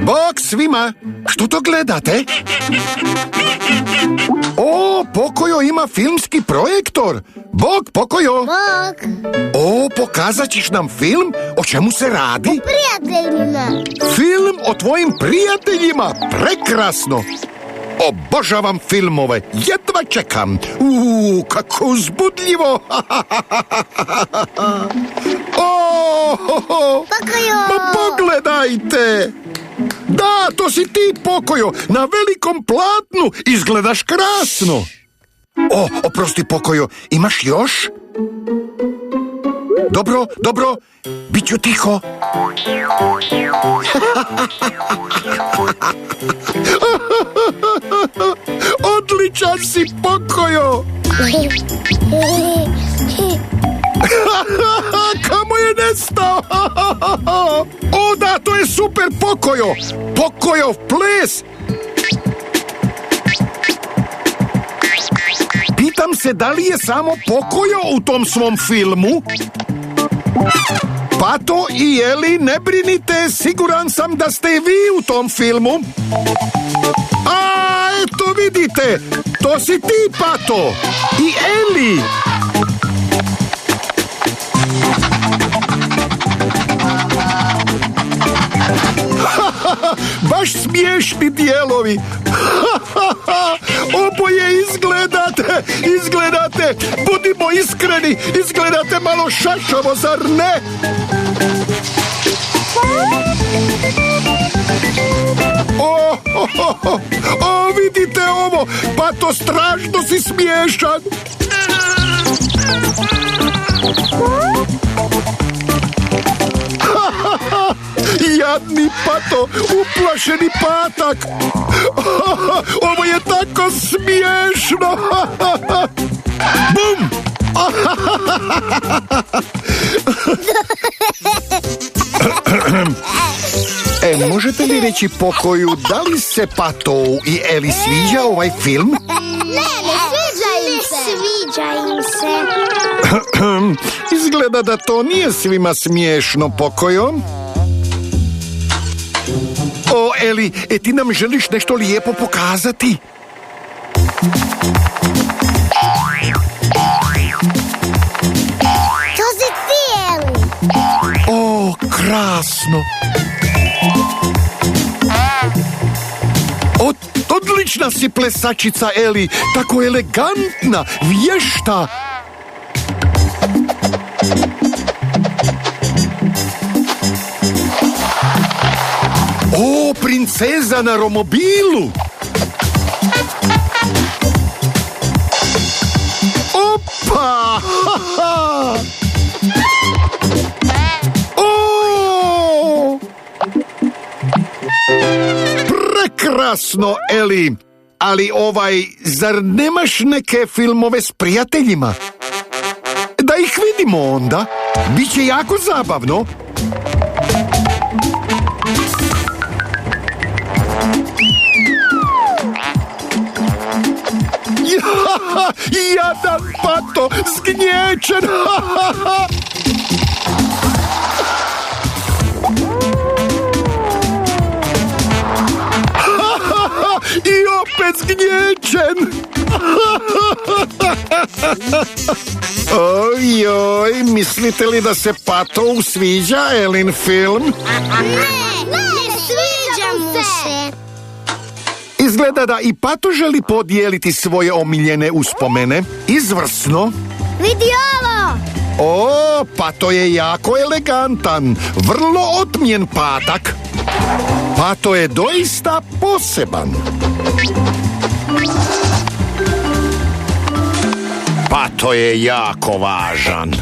Bok svima, što to gledate? O, Pokojo ima filmski projektor. Bok, Pokojo. Bok. O, pokazat ćeš nam film? O čemu se radi? O prijateljima. Film o tvojim prijateljima. Prekrasno. Obožavam filmove. Jedva čekam. Kako uzbudljivo. Pokojo. Ma pogledajte. Da, to si ti, Pokojo. Na velikom platnu izgledaš krasno. Oprosti, Pokojo, imaš još? Dobro, bit ću tiho. Odličan si, Pokojo. Kamo je nestao? O da, to je super, Pokojo. Pokojov ples. Pitam se da li je samo Pokojo u tom svom filmu? Pato i Eli, ne brinite, siguran sam da ste i vi u tom filmu. A, eto vidite, to si ti, Pato, i Eli. Baš smiješni dijelovi. Oboje izgledate, budimo iskreni, izgledate malo šašavo, zar ne? O, vidite ovo, Pato, strašno si smiješan. Jadni Pato, uplašeni patak. Ovo je tako smiješno. Bum! Možete li reći Pokoju, da li se Pato i Eli sviđa ovaj film? Ne sviđa im se. Izgleda da to nije svima smiješno, Pokojo. O, Eli, ti nam želiš nešto lijepo pokazati? To si ti, Eli. O, krasno. Odlična si plesačica, Eli, tako elegantna, vješta. O, princeza na romobilu. Opa! O! Prekrasno, Eli. Ali zar nemaš neke filmove s prijateljima? Da ih vidimo onda. Biće jako zabavno. Jadan Pato, zgnječen. I opet zgnječen. Ojoj, mislite li da se Pato sviđa Elin film? Ne sviđa mu se. Izgleda da i Pato želi podijeliti svoje omiljene uspomene. Izvrsno. Vidi ovo. O, Pato je jako elegantan. Vrlo otmjen patak. Pato je doista poseban. Pato je jako važan.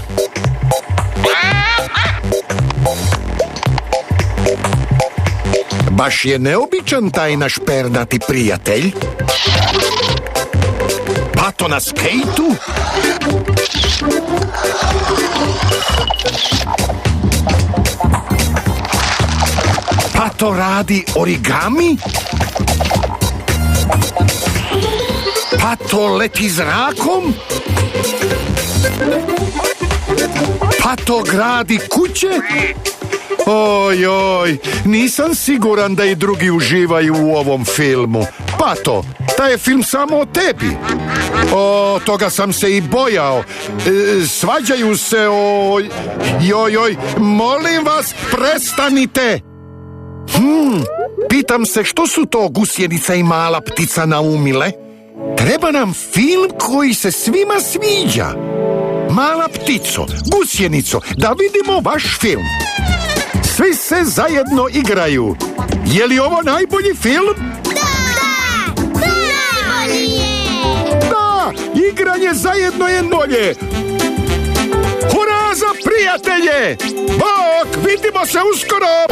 Baš je neobičan taj naš pernati prijatelj. Pato na skejtu? Pato radi origami? Pato leti zrakom? Pato gradi kuće? Oj, nisam siguran da i drugi uživaju u ovom filmu. Pato, taj je film samo o tebi. Toga sam se i bojao. Svađaju se, molim vas, prestanite. Pitam se što su to gusjenica i mala ptica naumile? Treba nam film koji se svima sviđa. Mala ptico, gusjenico, da vidimo vaš film. Svi se zajedno igraju. Je li ovo najbolji film? Da! Najbolji je! Da! Igranje zajedno je bolje! Hurra za prijatelje! Bok, vidimo se uskoro!